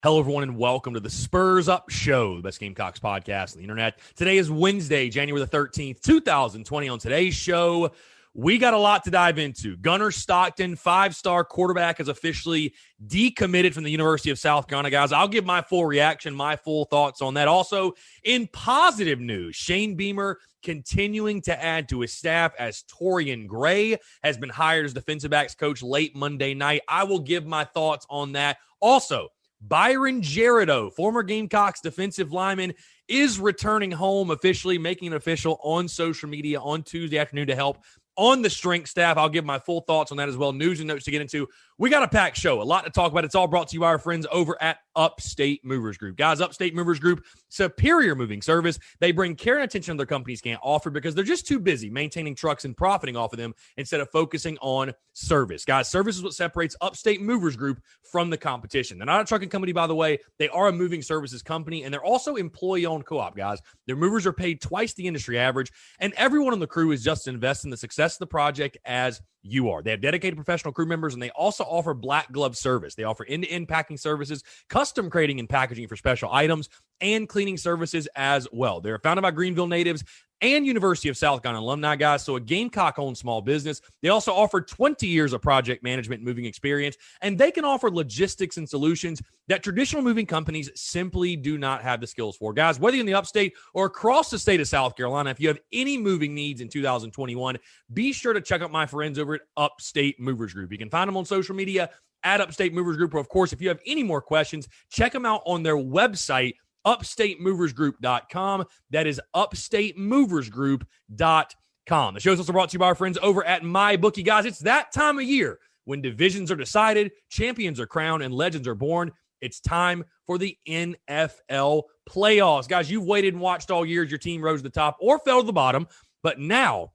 Hello, everyone, and welcome to the Spurs Up Show, the best Gamecocks podcast on the internet. Today is Wednesday, January the 13th, 2020. On today's show, we got a lot to dive into. Gunner Stockton, five-star quarterback, is officially decommitted from the University of South Carolina. Guys, I'll give my full reaction, my full thoughts on that. Also, in positive news, Shane Beamer continuing to add to his staff as Torrian has been hired as defensive backs coach late Monday night. I will give my thoughts on that. Also, Byron Jerideau, former Gamecocks defensive lineman, is returning home officially, making it official on social media on Tuesday afternoon to help on the strength staff. I'll give my full thoughts on that as well. News and notes to get into. We got a packed show, a lot to talk about. It's all brought to you by our friends over at Upstate Movers Group. Guys, Upstate Movers Group, superior moving service. They bring care and attention other companies can't offer because they're just too busy maintaining trucks and profiting off of them instead of focusing on service. Guys, service is what separates Upstate Movers Group from the competition. They're not a trucking company, by the way. They are a moving services company, and they're also employee-owned co-op, guys. Their movers are paid twice the industry average, and everyone on the crew is just investing in the success of the project as you are. They have dedicated professional crew members, and they also offer black glove service. They offer end-to-end packing services, custom crating and packaging for special items, and cleaning services as well. They're founded by Greenville natives and University of South Carolina alumni, guys, so a Gamecock-owned small business. They also offer 20 years of project management and moving experience, and they can offer logistics and solutions that traditional moving companies simply do not have the skills for. Guys, whether you're in the upstate or across the state of South Carolina, if you have any moving needs in 2021, be sure to check out my friends over at Upstate Movers Group. You can find them on social media at Upstate Movers Group, or of course, if you have any more questions, check them out on their website, upstatemoversgroup.com. That is upstatemoversgroup.com. The show is also brought to you by our friends over at MyBookie. Guys, it's that time of year when divisions are decided, champions are crowned, and legends are born. It's time for the NFL playoffs. Guys, you've waited and watched all year as your team rose to the top or fell to the bottom, but now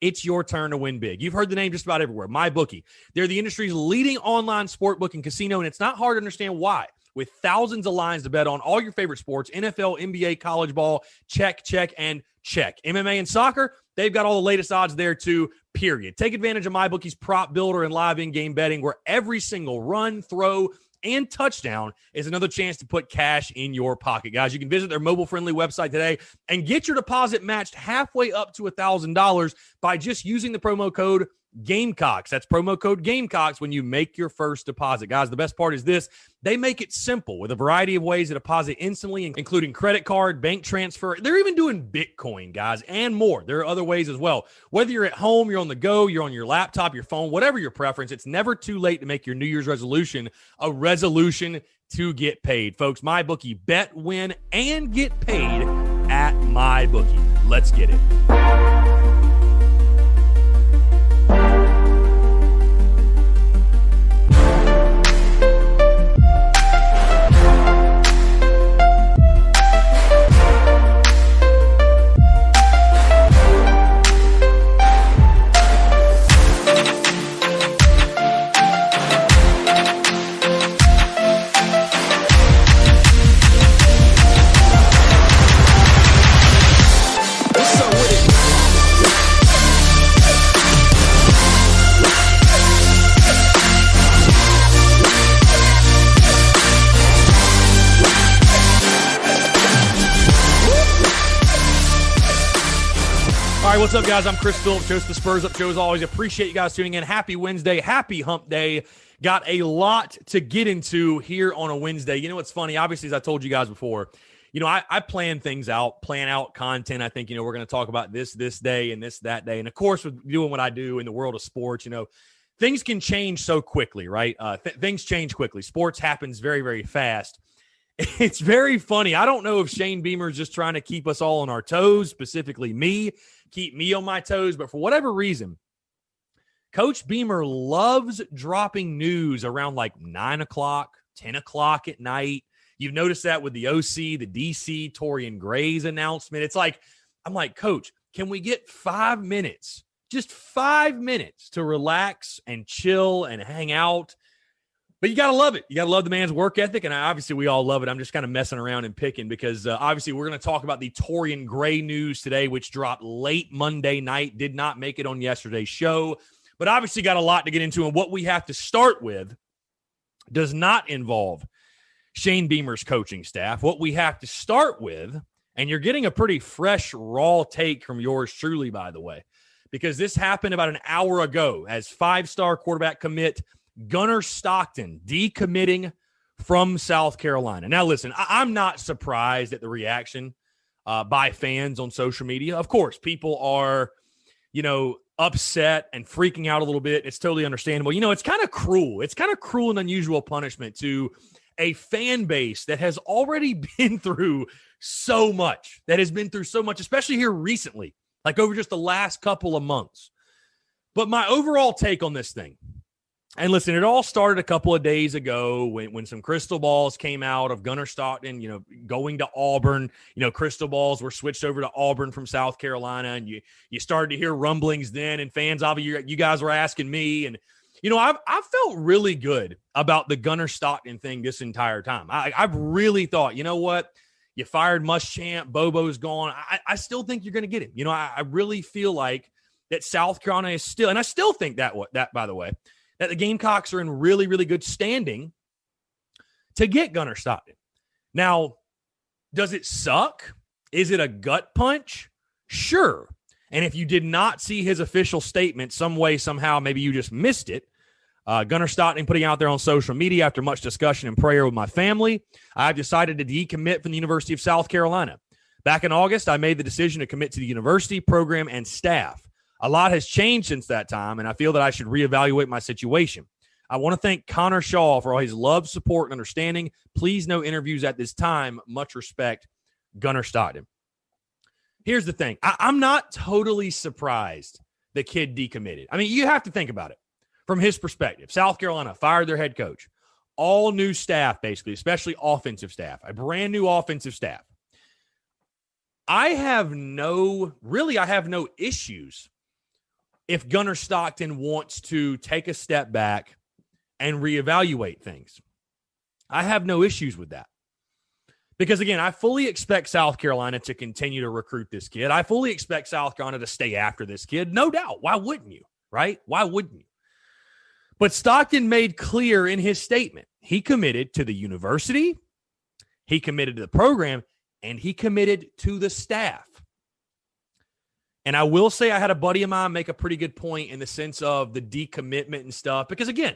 it's your turn to win big. You've heard the name just about everywhere, MyBookie. They're the industry's leading online sport booking casino, and it's not hard to understand why. With thousands of lines to bet on all your favorite sports, NFL, NBA, college ball, check, and check. MMA and soccer, they've got all the latest odds there too, period. Take advantage of MyBookie's prop builder and live in-game betting, where every single run, throw, and touchdown is another chance to put cash in your pocket. Guys, you can visit their mobile-friendly website today and get your deposit matched halfway up to $1,000 by just using the promo code Gamecocks. That's promo code Gamecocks when you make your first deposit. Guys, the best part is this. They make it simple with a variety of ways to deposit instantly, including credit card, bank transfer. They're even doing Bitcoin, guys, and more. There are other ways as well. Whether you're at home, you're on the go, you're on your laptop, your phone, whatever your preference, it's never too late to make your New Year's resolution a resolution to get paid. Folks, MyBookie, bet, win, and get paid at MyBookie. Let's get it. What's up, guys? I'm Chris Phillips, host of the Spurs Up Show. As always, appreciate you guys tuning in. Happy Wednesday. Happy hump day. Got a lot to get into here on a Wednesday. You know what's funny? Obviously, as I told you guys before, I plan things out, plan out content. I think, we're going to talk about this day and this that day. And, of course, with doing what I do in the world of sports, things can change so quickly, right? Things change quickly. Sports happens very, very fast. It's very funny. I don't know if Shane Beamer is just trying to keep us all on our toes, specifically me, keep me on my toes. But for whatever reason, Coach Beamer loves dropping news around like 9 o'clock, 10 o'clock at night. You've noticed that with the OC, the DC, Torrian Gray's announcement. It's like, I'm like, Coach, can we get 5 minutes, just 5 minutes to relax and chill and hang out? But you got to love it. You got to love the man's work ethic, and obviously we all love it. I'm just kind of messing around and picking because obviously we're going to talk about the Torrian Gray news today, which dropped late Monday night, did not make it on yesterday's show, but obviously got a lot to get into. And what we have to start with does not involve Shane Beamer's coaching staff. What we have to start with, and you're getting a pretty fresh, raw take from yours truly, by the way, because this happened about an hour ago as 5-star quarterback commit Gunner Stockton decommitting from South Carolina. Now, listen, I'm not surprised at the reaction by fans on social media. Of course, people are, upset and freaking out a little bit. It's totally understandable. It's kind of cruel. It's kind of cruel and unusual punishment to a fan base that has already been through so much, especially here recently, like over just the last couple of months. But my overall take on this thing, and listen, it all started a couple of days ago when some crystal balls came out of Gunner Stockton, going to Auburn. Crystal balls were switched over to Auburn from South Carolina, and you started to hear rumblings then, and fans, obviously, you guys were asking me, and I felt really good about the Gunner Stockton thing this entire time. I've really thought, you know what? You fired Muschamp, Bobo's gone. I still think you're going to get him. I really feel like that South Carolina is still, and I still think that by the way, that the Gamecocks are in really, really good standing to get Gunner Stockton. Now, does it suck? Is it a gut punch? Sure. And if you did not see his official statement some way, somehow, maybe you just missed it. Gunner Stockton putting out there on social media after much discussion and prayer with my family, I've decided to decommit from the University of South Carolina. Back in August, I made the decision to commit to the university, program, and staff. A lot has changed since that time, and I feel that I should reevaluate my situation. I want to thank Connor Shaw for all his love, support, and understanding. Please no interviews at this time. Much respect, Gunner Stockton. Here's the thing. I'm not totally surprised the kid decommitted. I mean, you have to think about it from his perspective. South Carolina fired their head coach. All new staff, basically, especially offensive staff. A brand new offensive staff. I have no issues if Gunner Stockton wants to take a step back and reevaluate things. I have no issues with that. Because, again, I fully expect South Carolina to continue to recruit this kid. I fully expect South Carolina to stay after this kid. No doubt. Why wouldn't you, right? Why wouldn't you? But Stockton made clear in his statement, he committed to the university, he committed to the program, and he committed to the staff. And I will say I had a buddy of mine make a pretty good point in the sense of the decommitment and stuff, because, again,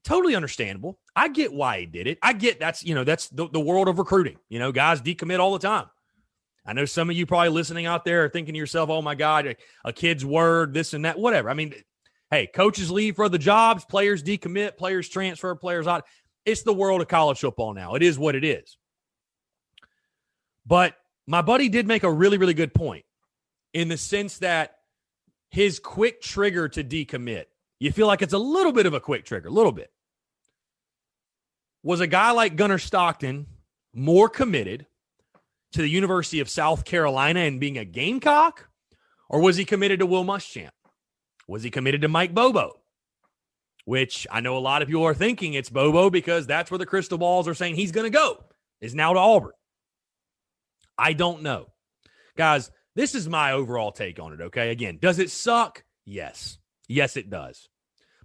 totally understandable. I get why he did it. I get that's the world of recruiting. Guys decommit all the time. I know some of you probably listening out there are thinking to yourself, oh, my God, a kid's word, this and that, whatever. I mean, hey, coaches leave for other jobs, players decommit, players transfer, players out. It's the world of college football now. It is what it is. But my buddy did make a really, really good point in the sense that his quick trigger to decommit, you feel like it's a little bit of a quick trigger, a little bit. Was a guy like Gunner Stockton more committed to the University of South Carolina and being a Gamecock? Or was he committed to Will Muschamp? Was he committed to Mike Bobo? Which I know a lot of you are thinking it's Bobo because that's where the crystal balls are saying he's going to go, is now to Auburn. I don't know. Guys, this is my overall take on it, okay? Again, does it suck? Yes. Yes, it does.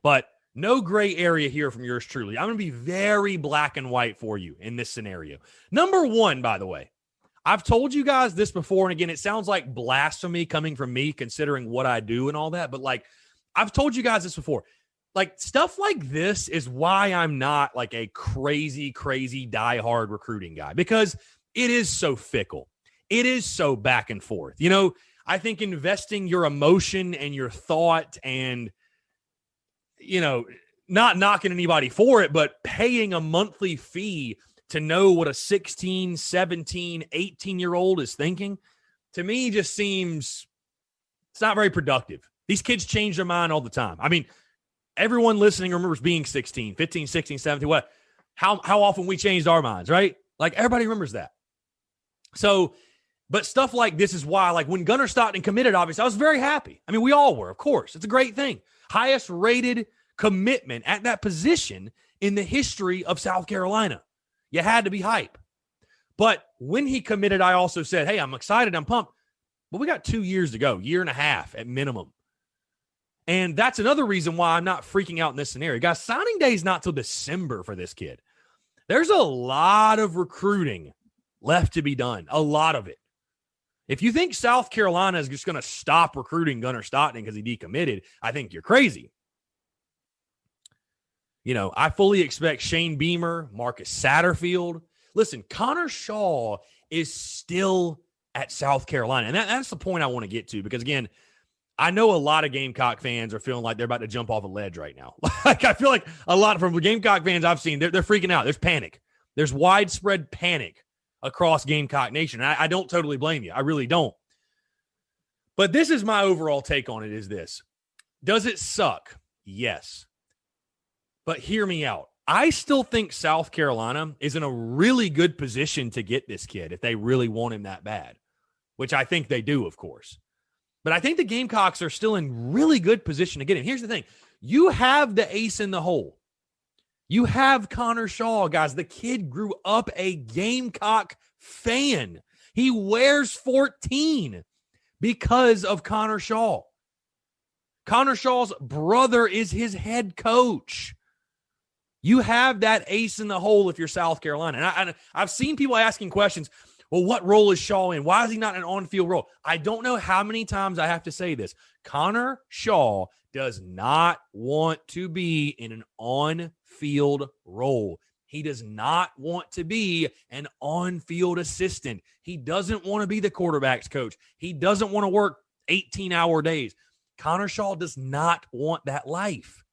But no gray area here from yours truly. I'm going to be very black and white for you in this scenario. Number one, by the way, I've told you guys this before, and again, it sounds like blasphemy coming from me considering what I do and all that, but I've told you guys this before. Stuff like this is why I'm not a crazy, crazy diehard recruiting guy, because it is so fickle. It is so back and forth. I think investing your emotion and your thought and, not knocking anybody for it, but paying a monthly fee to know what a 16, 17, 18-year-old is thinking, to me just seems it's not very productive. These kids change their mind all the time. I mean, everyone listening remembers being 16, 15, 16, 17, what? How often we changed our minds, right? Everybody remembers that. So, but stuff like this is why, when Gunner Stockton committed, obviously, I was very happy. I mean, we all were, of course. It's a great thing. Highest rated commitment at that position in the history of South Carolina. You had to be hype. But when he committed, I also said, hey, I'm excited, I'm pumped. But we got 2 years to go, year and a half at minimum. And that's another reason why I'm not freaking out in this scenario. Guys, signing day is not till December for this kid. There's a lot of recruiting left to be done, a lot of it. If you think South Carolina is just going to stop recruiting Gunner Stockton because he decommitted, I think you're crazy. I fully expect Shane Beamer, Marcus Satterfield. Listen, Connor Shaw is still at South Carolina. And that's the point I want to get to because, again, I know a lot of Gamecock fans are feeling like they're about to jump off a ledge right now. I feel like a lot from the Gamecock fans I've seen, they're freaking out. There's panic. There's widespread panic across Gamecock Nation. I don't totally blame you. I really don't. But this is my overall take on it is this. Does it suck? Yes. But hear me out. I still think South Carolina is in a really good position to get this kid if they really want him that bad, which I think they do, of course. But I think the Gamecocks are still in really good position to get him. Here's the thing. You have the ace in the hole. You have Connor Shaw, guys. The kid grew up a Gamecock fan. He wears 14 because of Connor Shaw. Connor Shaw's brother is his head coach. You have that ace in the hole if you're South Carolina. And I've seen people asking questions, well, what role is Shaw in? Why is he not in an on-field role? I don't know how many times I have to say this. Connor Shaw does not want to be in an on-field role. He does not want to be an on-field assistant. He doesn't want to be the quarterback's coach. He doesn't want to work 18-hour days. Connor Shaw does not want that life.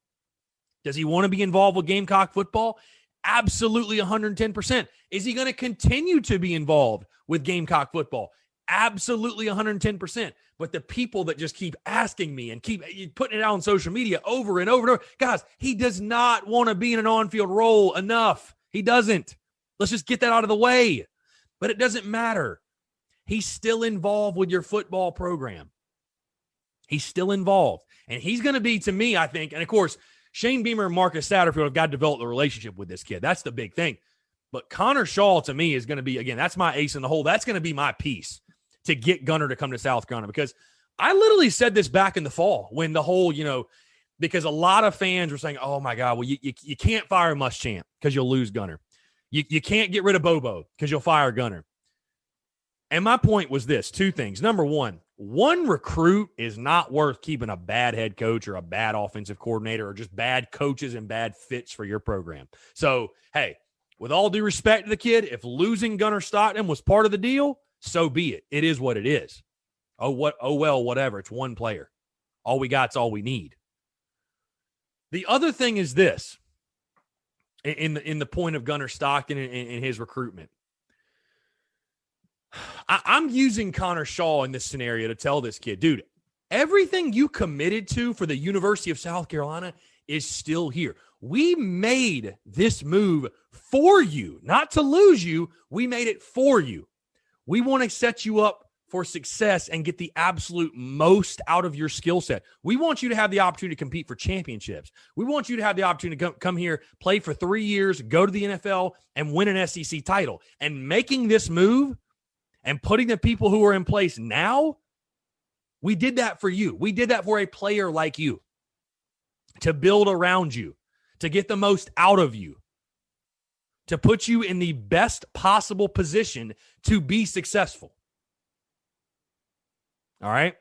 Does he want to be involved with Gamecock football? Absolutely 110%. Is he going to continue to be involved with Gamecock football? Absolutely 110%. But the people that just keep asking me and keep putting it out on social media over and over and over, guys, he does not want to be in an on-field role enough. He doesn't. Let's just get that out of the way. But it doesn't matter. He's still involved with your football program. He's still involved. And he's going to be, to me, I think, and of course, Shane Beamer and Marcus Satterfield have got to develop the relationship with this kid. That's the big thing. But Connor Shaw, to me, is going to be, again, that's my ace in the hole. That's going to be my piece to get Gunner to come to South Carolina. Because I literally said this back in the fall when the whole, because a lot of fans were saying, oh, my God, well, you can't fire Muschamp because you'll lose Gunner. You can't get rid of Bobo because you'll fire Gunner. And my point was this, two things. Number one recruit is not worth keeping a bad head coach or a bad offensive coordinator or just bad coaches and bad fits for your program. So, hey, with all due respect to the kid, if losing Gunner Stockton was part of the deal, so be it. It is what it is. Oh well, whatever. It's one player. All we got's all we need. The other thing is this, in the point of Gunner Stockton and his recruitment. I'm using Connor Shaw in this scenario to tell this kid, dude, everything you committed to for the University of South Carolina is still here. We made this move for you, not to lose you. We made it for you. We want to set you up for success and get the absolute most out of your skill set. We want you to have the opportunity to compete for championships. We want you to have the opportunity to come here, play for 3 years, go to the NFL, and win an SEC title. And making this move and putting the people who are in place now, we did that for you. We did that for a player like you, to build around you, to get the most out of you, to put you in the best possible position to be successful. All right?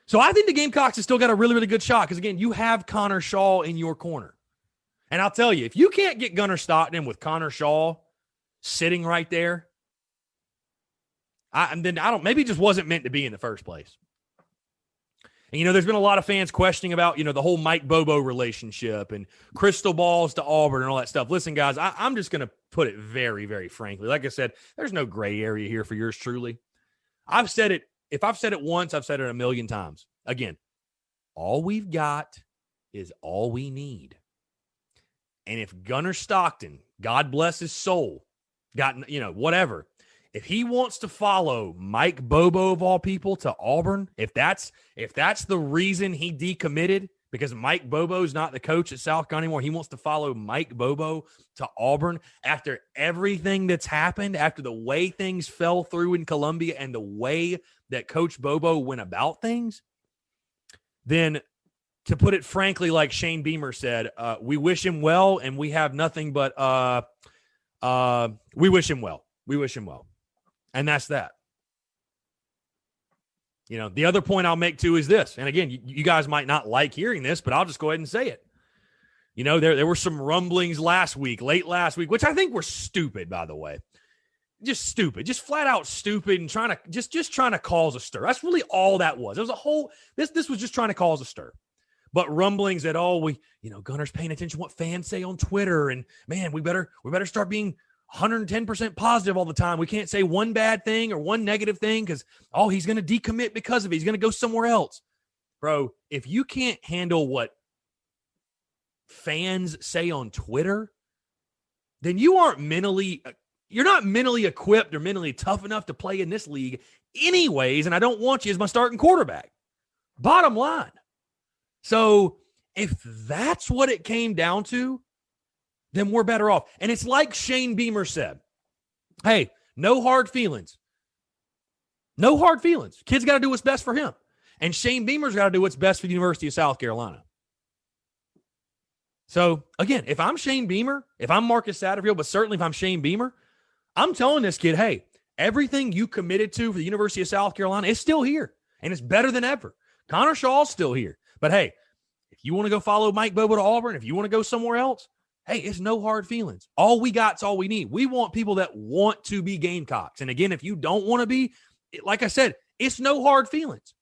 So I think the Gamecocks have still got a really, really good shot because, again, you have Connor Shaw in your corner. And I'll tell you, if you can't get Gunner Stockton with Connor Shaw sitting right there, maybe it just wasn't meant to be in the first place. And, there's been a lot of fans questioning about, the whole Mike Bobo relationship and crystal balls to Auburn and all that stuff. Listen, guys, I'm just going to put it very, very frankly. Like I said, there's no gray area here for yours truly. I've said it. If I've said it once, I've said it a million times. Again, all we've got is all we need. And if Gunner Stockton, God bless his soul, whatever, if he wants to follow Mike Bobo of all people to Auburn, if that's the reason he decommitted, because Mike Bobo's not the coach at South Carolina anymore, he wants to follow Mike Bobo to Auburn after everything that's happened, after the way things fell through in Columbia and the way that Coach Bobo went about things, then to put it frankly, like Shane Beamer said, we wish him well and we have nothing but We wish him well. We wish him well. And that's that. You know, the other point I'll make too is this. And again, you guys might not like hearing this, but I'll just go ahead and say it. You know, there were some rumblings late last week, which I think were stupid, by the way. Just stupid, just flat out stupid, and trying to just trying to cause a stir. That's really all that was. It was a whole this was just trying to cause a stir. But rumblings that Gunner's paying attention to what fans say on Twitter, and man, we better start being 110% positive all the time. We can't say one bad thing or one negative thing because he's going to decommit because of it. He's going to go somewhere else. Bro, if you can't handle what fans say on Twitter, then you're not mentally equipped or mentally tough enough to play in this league anyways, and I don't want you as my starting quarterback. Bottom line. So if that's what it came down to, then we're better off. And it's like Shane Beamer said, hey, no hard feelings. No hard feelings. Kid's got to do what's best for him. And Shane Beamer's got to do what's best for the University of South Carolina. So, again, if I'm Shane Beamer, if I'm Marcus Satterfield, but certainly if I'm Shane Beamer, I'm telling this kid, hey, everything you committed to for the University of South Carolina is still here, and it's better than ever. Connor Shaw's still here. But, hey, if you want to go follow Mike Bobo to Auburn, if you want to go somewhere else, hey, it's no hard feelings. All we got's all we need. We want people that want to be Gamecocks. And, again, if you don't want to be, like I said, it's no hard feelings.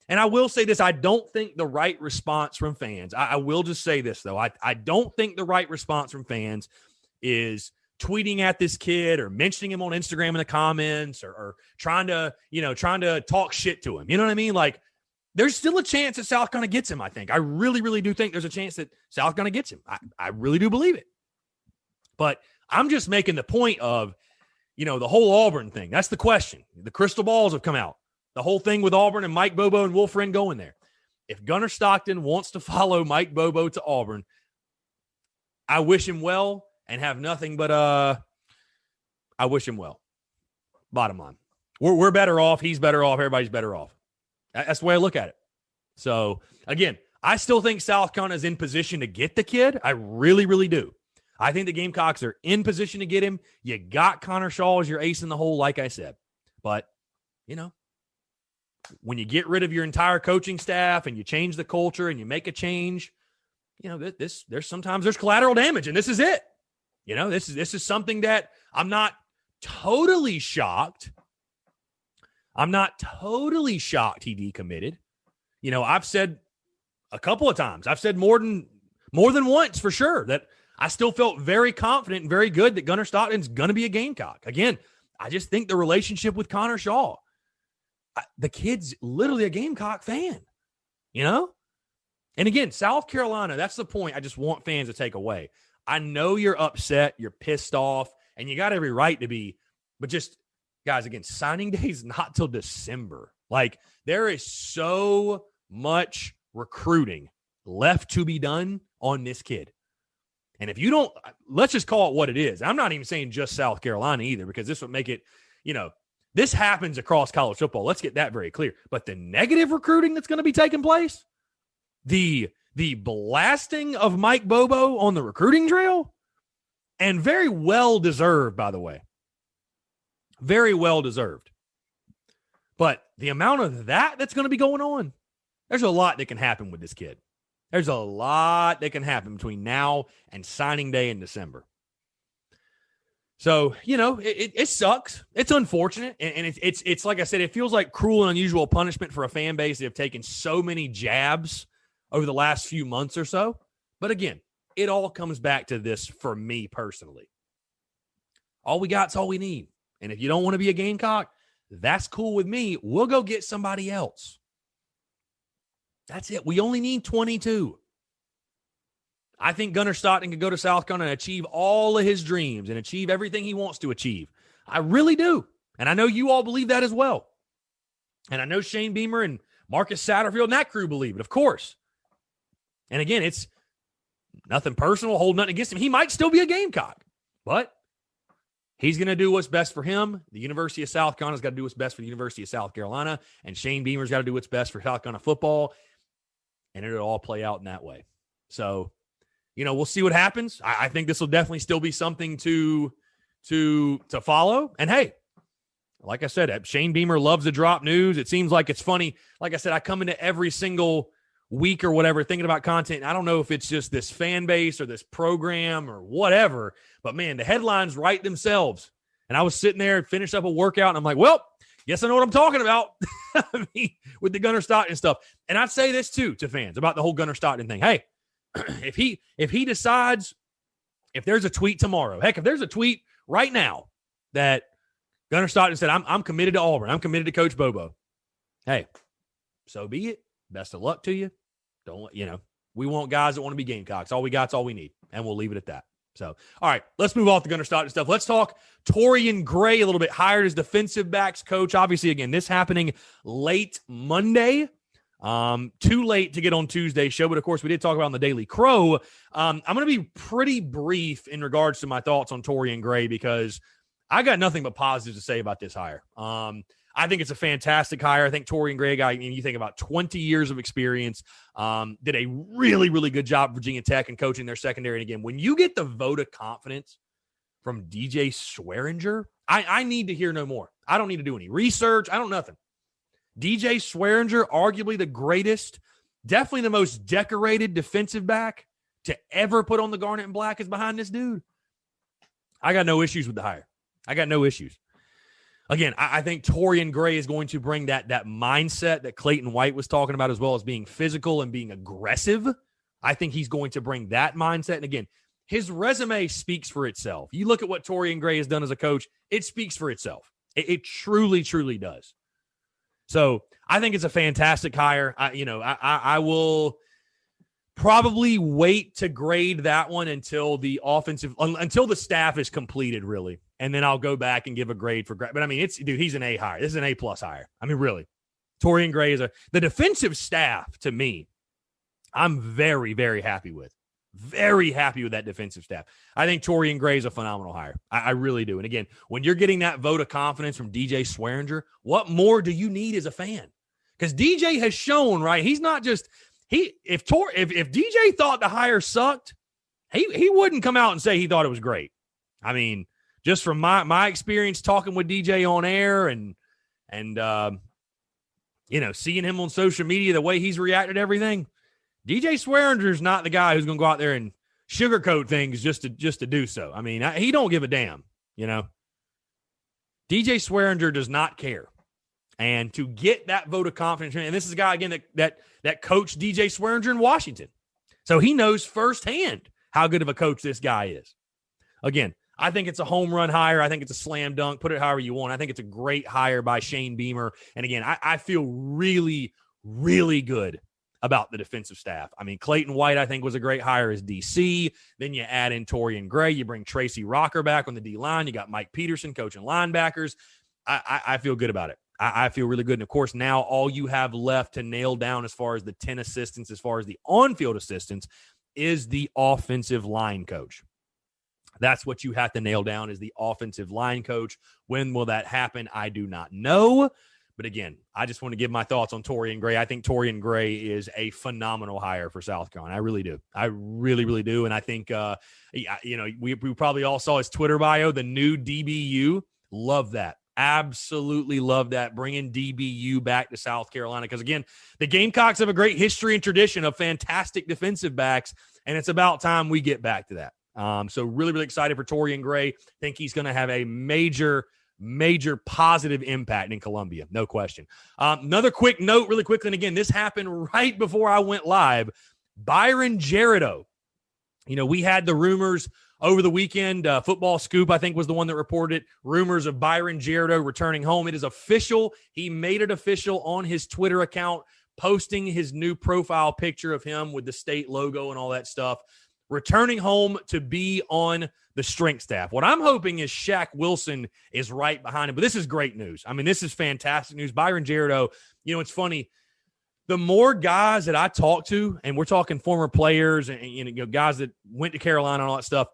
And I will say this, I don't think the right response from fans, I will just say this, though. I don't think the right response from fans is tweeting at this kid or mentioning him on Instagram in the comments or trying to talk shit to him. You know what I mean? Like, there's still a chance that South Carolina gets him, I think. I really, really do think there's a chance that South Carolina gets him. I really do believe it. But I'm just making the point of, the whole Auburn thing. That's the question. The crystal balls have come out. The whole thing with Auburn and Mike Bobo and Wolf Wren going there. If Gunner Stockton wants to follow Mike Bobo to Auburn, I wish him well and have nothing but I wish him well. Bottom line. We're better off. He's better off. Everybody's better off. That's the way I look at it. So, again, I still think South Carolina is in position to get the kid. I really, really do. I think the Gamecocks are in position to get him. You got Connor Shaw as your ace in the hole, like I said. But, when you get rid of your entire coaching staff and you change the culture and you make a change, there's sometimes collateral damage, and this is it. This is something that I'm not totally shocked. I'm not totally shocked he decommitted. I've said a couple of times, I've said more than once for sure that I still felt very confident and very good that Gunner Stockton's going to be a Gamecock. Again, I just think the relationship with Connor Shaw, the kid's literally a Gamecock fan, And again, South Carolina, that's the point I just want fans to take away. I know you're upset, you're pissed off, and you got every right to be, but just, guys, again, signing day is not till December. Like, there is so much recruiting left to be done on this kid. And if you don't, let's just call it what it is. I'm not even saying just South Carolina either, because this would make it, this happens across college football. Let's get that very clear. But the negative recruiting that's going to be taking place, the blasting of Mike Bobo on the recruiting trail, and very well deserved, by the way. Very well deserved. But the amount of that's going to be going on, there's a lot that can happen with this kid. There's a lot that can happen between now and signing day in December. So, it sucks. It's unfortunate. And it's like I said, it feels like cruel and unusual punishment for a fan base that have taken so many jabs over the last few months or so. But again, it all comes back to this for me personally. All we got's all we need. And if you don't want to be a Gamecock, that's cool with me. We'll go get somebody else. That's it. We only need 22. I think Gunner Stockton can go to South Carolina and achieve all of his dreams and achieve everything he wants to achieve. I really do. And I know you all believe that as well. And I know Shane Beamer and Marcus Satterfield and that crew believe it, of course. And again, it's nothing personal, hold nothing against him. He might still be a Gamecock, but he's going to do what's best for him. The University of South Carolina's got to do what's best for the University of South Carolina, and Shane Beamer's got to do what's best for South Carolina football, and it'll all play out in that way. So, we'll see what happens. I think this will definitely still be something to to follow. And hey, like I said, Shane Beamer loves to drop news. It seems like it's funny. Like I said, I come into every single week or whatever thinking about content. I don't know if it's just this fan base or this program or whatever, but man, the headlines write themselves. And I was sitting there, finished up a workout, and I'm like, well, guess I know what I'm talking about. I mean, with the Gunner Stockton stuff. And I'd say this too to fans about the whole Gunner Stockton thing. Hey, if he decides, if there's a tweet tomorrow, heck, if there's a tweet right now that Gunner Stockton said, I'm committed to Auburn, I'm committed to Coach Bobo. Hey, so be it. Best of luck to you. We want guys that want to be Gamecocks. All we got's all we need, and we'll leave it at that. So, all right, let's move off the Gunner Stockton stuff. Let's talk Torrian Gray a little bit, hired as defensive backs coach. Obviously, again, this happening late Monday. Too late to get on Tuesday's show, but of course, we did talk about on the Daily Crow. I'm going to be pretty brief in regards to my thoughts on Torrian Gray because I got nothing but positives to say about this hire. I think it's a fantastic hire. I think Torrian Gray, guy, you think about 20 years of experience, did a really, really good job at Virginia Tech and coaching their secondary. And again, when you get the vote of confidence from DJ Swearinger, I need to hear no more. I don't need to do any research. I don't nothing. DJ Swearinger, arguably the greatest, definitely the most decorated defensive back to ever put on the garnet and black is behind this dude. I got no issues with the hire. I got no issues. Again, I think Torrian Gray is going to bring that mindset that Clayton White was talking about, as well as being physical and being aggressive. I think he's going to bring that mindset. And again, his resume speaks for itself. You look at what Torrian Gray has done as a coach, it speaks for itself. It truly, truly does. So I think it's a fantastic hire. I will probably wait to grade that one until the staff is completed, really. And then I'll go back and give a grade for grade. But I mean, he's an A hire. This is an A+ hire. I mean, really. Torrian Gray is the defensive staff to me, I'm very, very happy with. Very happy with that defensive staff. I think Torrian Gray is a phenomenal hire. I really do. And again, when you're getting that vote of confidence from DJ Swearinger, what more do you need as a fan? Because DJ has shown, right? He's not just if DJ thought the hire sucked, he wouldn't come out and say he thought it was great. I mean, just from my experience talking with DJ on air and seeing him on social media, the way he's reacted to everything, DJ Swearinger's not the guy who's going to go out there and sugarcoat things just to do so. I mean, he don't give a damn, DJ Swearinger does not care. And to get that vote of confidence, and this is a guy, again, that coached DJ Swearinger in Washington. So he knows firsthand how good of a coach this guy is. Again, I think it's a home run hire. I think it's a slam dunk. Put it however you want. I think it's a great hire by Shane Beamer. And again, I feel really, really good about the defensive staff. I mean, Clayton White, I think, was a great hire as DC. Then you add in Torrian Gray. You bring Tracy Rocker back on the D-line. You got Mike Peterson coaching linebackers. I feel good about it. I feel really good. And, of course, now all you have left to nail down as far as the 10 assistants, as far as the on-field assistants, is the offensive line coach. That's what you have to nail down, is the offensive line coach. When will that happen? I do not know. But again, I just want to give my thoughts on Torrian Gray. I think Torrian Gray is a phenomenal hire for South Carolina. I really do. I really, really do. And I think, we probably all saw his Twitter bio, the new DBU. Love that. Absolutely love that. Bringing DBU back to South Carolina. Because again, the Gamecocks have a great history and tradition of fantastic defensive backs. And it's about time we get back to that. So really, really excited for Torrian Gray. Think he's going to have a major positive impact in Columbia. No question. Another quick note really quickly. And again, this happened right before I went live. Byron Jerideau. We had the rumors over the weekend. Football Scoop, I think, was the one that reported rumors of Byron Jerideau returning home. It is official. He made it official on his Twitter account, posting his new profile picture of him with the state logo and all that stuff. Returning home to be on the strength staff. What I'm hoping is Shaq Wilson is right behind him. But this is great news. I mean, this is fantastic news. Byron Jerideau, it's funny. The more guys that I talk to, and we're talking former players and guys that went to Carolina and all that stuff,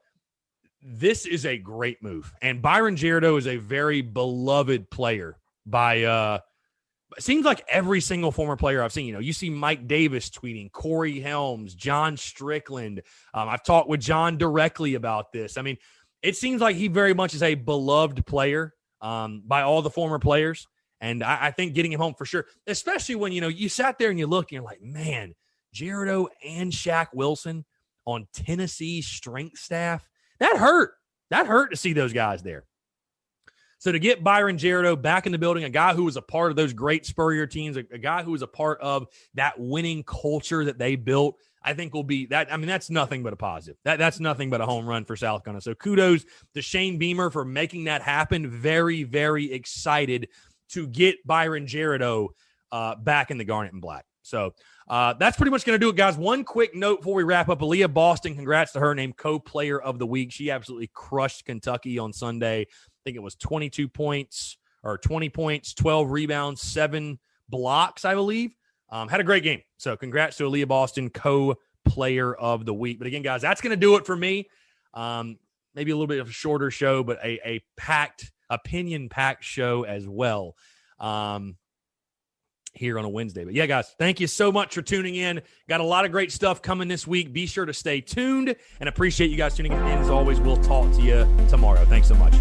this is a great move. And Byron Jerideau is a very beloved player by it seems like every single former player I've seen. You see Mike Davis tweeting, Corey Helms, John Strickland. I've talked with John directly about this. I mean, it seems like he very much is a beloved player by all the former players. And I think getting him home for sure, especially when, you sat there and you look and you're like, man, Jerideau and Shaq Wilson on Tennessee's strength staff, that hurt. That hurt to see those guys there. So to get Byron Jerideau back in the building, a guy who was a part of those great Spurrier teams, a guy who was a part of that winning culture that they built, I think will be that. I mean, that's nothing but a positive. That's nothing but a home run for South Carolina. So kudos to Shane Beamer for making that happen. Very, very excited to get Byron Jerideau back in the Garnet and Black. So that's pretty much going to do it, guys. One quick note before we wrap up. Aaliyah Boston, congrats to her, named co-player of the week. She absolutely crushed Kentucky on Sunday. I think it was 20 points, 12 rebounds, 7 blocks, I believe. Had a great game. So congrats to Aaliyah Boston, co-player of the week. But again, guys, that's going to do it for me. Maybe a little bit of a shorter show, but a opinion-packed show as well. Here on a Wednesday. But yeah, guys, thank you so much for tuning in. Got a lot of great stuff coming this week. Be sure to stay tuned and appreciate you guys tuning in. And as always, we'll talk to you tomorrow. Thanks so much.